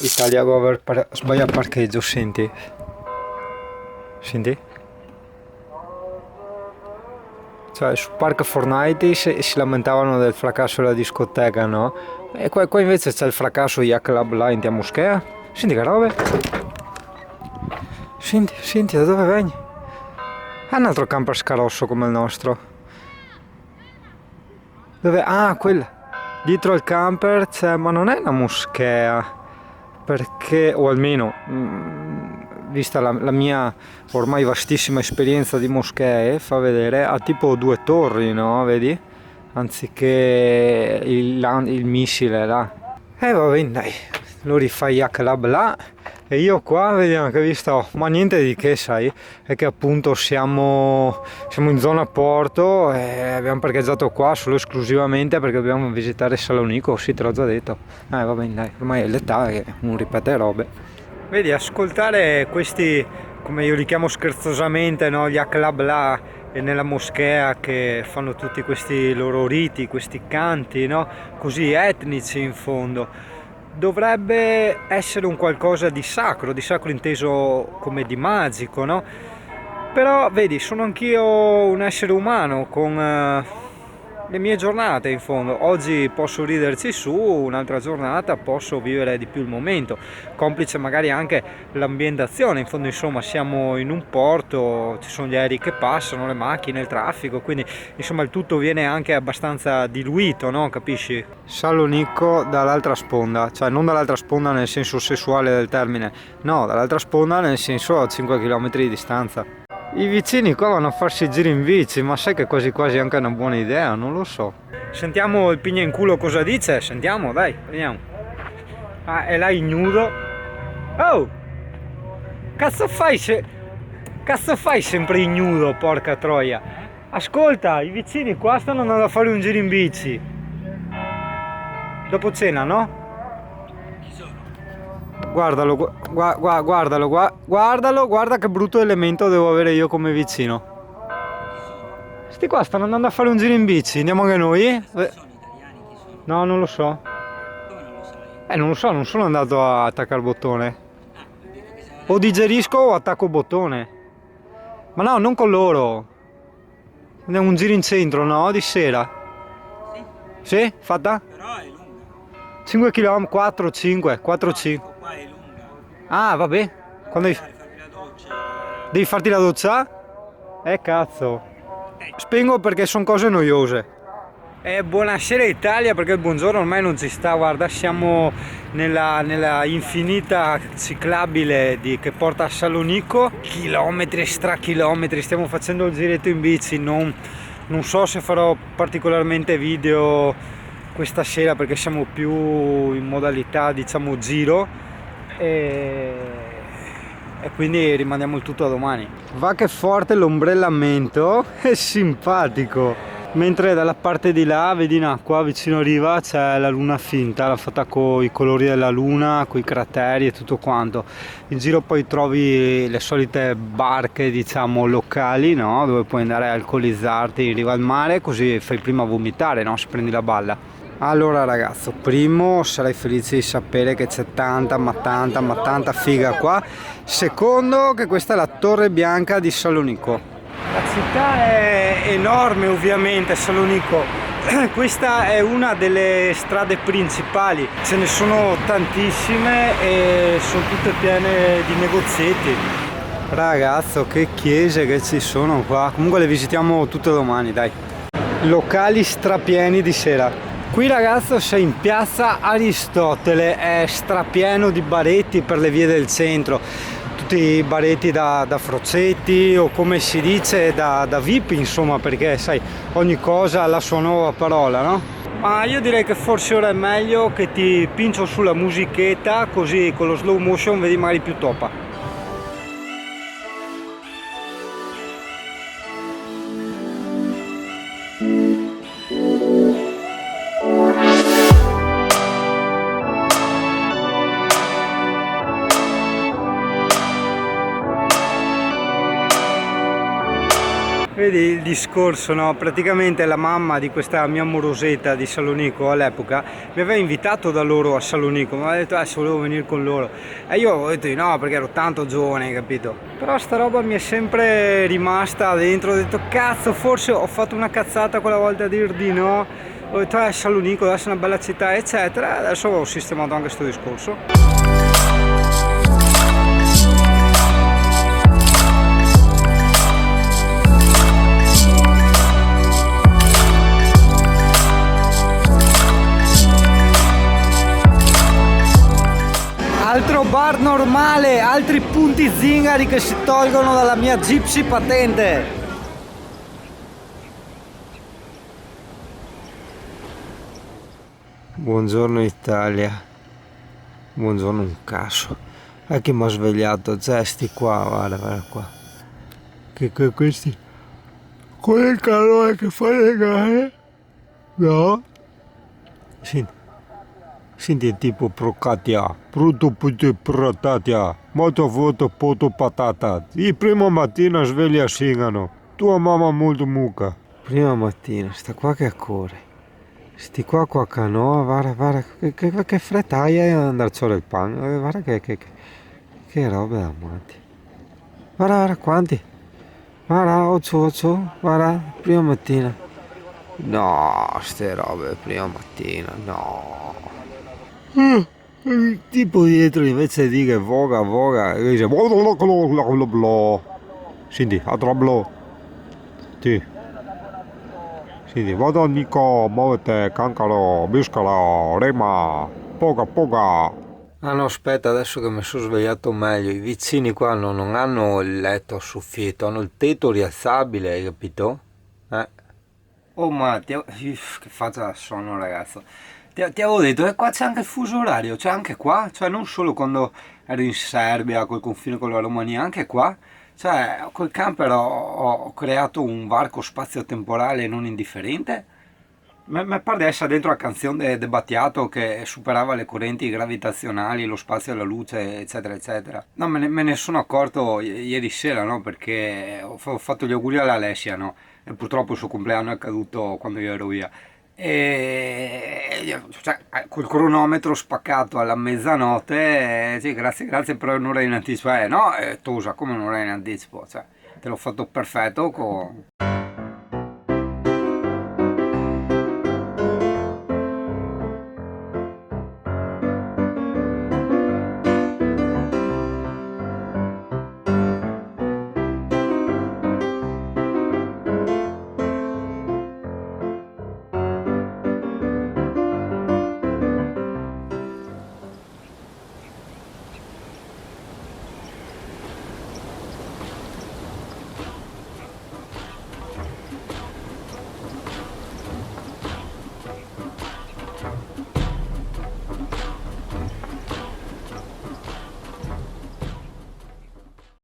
Italia Gover sbaglia parcheggio, senti. Senti? Cioè, su Park Fortnite si lamentavano del fracasso della discoteca, no? E qua invece c'è il fracasso Yacht Club là in Moschea. Senti che robe. Senti, da dove vengi? È un altro camper scarosso come il nostro. Dove? Ah, quella. Dietro al camper c'è, ma non è una moschea. Perché, o almeno, vista la mia ormai vastissima esperienza di moschee, fa vedere, ha tipo due torri, no? Vedi? Anziché il missile là. Va bene, dai, lo rifai a club là. E io qua vediamo che visto, ma niente di che, sai, è che appunto siamo in zona porto e abbiamo parcheggiato qua solo esclusivamente perché dobbiamo visitare Salonico, sì, te l'ho già detto. Va bene, dai, ormai è l'età che non ripete robe. Vedi, ascoltare questi, come io li chiamo scherzosamente, no, gli club là e nella moschea che fanno tutti questi loro riti, questi canti, no, così etnici in fondo. Dovrebbe essere un qualcosa di sacro inteso come di magico, no? Però vedi, sono anch'io un essere umano con le mie giornate in fondo. Oggi posso riderci su, un'altra giornata posso vivere di più il momento, complice magari anche l'ambientazione. In fondo, insomma, siamo in un porto, ci sono gli aerei che passano, le macchine, il traffico, quindi insomma il tutto viene anche abbastanza diluito, no? Capisci? Salonico dall'altra sponda, cioè non dall'altra sponda nel senso sessuale del termine, no, dall'altra sponda nel senso a 5 km di distanza. I vicini qua vanno a farsi giri in bici, ma sai che quasi quasi è anche una buona idea, non lo so. Sentiamo il pigna in culo cosa dice, sentiamo, dai, vediamo. Ah, è là ignudo. Oh! Cazzo fai sempre ignudo, porca troia. Ascolta, i vicini qua stanno andando a fare un giro in bici. Dopo cena, no? Guardalo, guarda che brutto elemento devo avere io come vicino. Sti qua stanno andando a fare un giro in bici, andiamo anche noi? Sono italiani, chi sono? No, non lo so. Come non lo sai? Non lo so, non sono andato a attaccare il bottone. O digerisco o attacco il bottone. Ma no, non con loro. Andiamo un giro in centro, no? Di sera. Sì? Sì? Fatta? Però è lunga. 5 km, 4, 5, 4, 5. Ah, vabbè. Quando devi farti la doccia? Cazzo. Spengo perché sono cose noiose. Buonasera Italia, perché il buongiorno ormai non ci sta, guarda, siamo nella infinita ciclabile che porta a Salonico. Chilometri e strachilometri, stiamo facendo il giretto in bici, non so se farò particolarmente video questa sera perché siamo più in modalità, diciamo, giro. E quindi rimandiamo il tutto a domani. Va che forte l'ombrellamento, è simpatico. Mentre dalla parte di là, vedi, qua vicino a riva c'è la luna finta, l'ha fatta con i colori della luna, con i crateri e tutto quanto. In giro poi trovi le solite barche, diciamo, locali, no? Dove puoi andare a alcolizzarti in riva al mare, così fai prima vomitare, no? Se prendi la balla. Allora ragazzo, primo sarai felice di sapere che c'è tanta figa qua. Secondo, che questa è la Torre Bianca di Salonico. La città è enorme, ovviamente, Salonico. Questa è una delle strade principali, ce ne sono tantissime e sono tutte piene di negozietti. Ragazzo, che chiese che ci sono qua. Comunque le visitiamo tutte domani, dai. Locali strapieni di sera. Qui ragazzo sei in piazza Aristotele, è strapieno di baretti per le vie del centro, tutti i baretti da frozzetti o come si dice da VIP, insomma, perché sai, ogni cosa ha la sua nuova parola, no? Ma io direi che forse ora è meglio che ti pincio sulla musichetta, così con lo slow motion vedi magari più topa. Vedi il discorso, no? Praticamente la mamma di questa mia morosetta di Salonico all'epoca mi aveva invitato da loro a Salonico, mi aveva detto se volevo venire con loro. E io ho detto di no perché ero tanto giovane, capito? Però sta roba mi è sempre rimasta dentro, ho detto cazzo, forse ho fatto una cazzata quella volta a dir di no. Ho detto Salonico adesso è una bella città eccetera, adesso ho sistemato anche questo discorso. Altro bar normale, altri punti zingari che si tolgono dalla mia Gypsy patente. Buongiorno Italia, buongiorno un cazzo. È che mi ha svegliato, cioè sti qua, guarda qua. Che questi, con il calore che fa le gare, no? Senti tipo procatia, brutto puto protatia, molto voto poto patata. Il primo mattina sveglia singano, tua mamma molto mucca. Prima mattina, sta qua che corre. Sti qua canoa, guarda, che fretta hai ad andarci il pan, guarda che robe amanti. Guarda quanti, guarda, 8, guarda, prima mattina. No, ste robe, prima mattina, no. Il tipo dietro invece di che voga, e dice senti, a trablo. Sì. Senti, vado Nico, muovete, cancalo, biscalo, rema, poca. Ah no, aspetta, adesso che mi sono svegliato meglio, i vicini qua non hanno il letto a soffitto, hanno il tetto rialzabile, hai capito? Oh ma che faccia da sonno ragazzo. Ti avevo detto che qua c'è anche il fuso orario, cioè anche qua, cioè non solo quando ero in Serbia col confine con la Romania, anche qua, cioè col camper ho creato un varco spazio-temporale non indifferente. Mi pare di essere dentro la canzone de Battiato che superava le correnti gravitazionali, lo spazio e la luce, eccetera, eccetera. No, me ne sono accorto ieri sera, no? Perché ho fatto gli auguri all'Alessia, no? E purtroppo il suo compleanno è caduto quando io ero via. E cioè, col cronometro spaccato alla mezzanotte, sì, grazie per un'ora in anticipo. No, Tosa, come un'ora in anticipo? Cioè, te l'ho fatto perfetto con...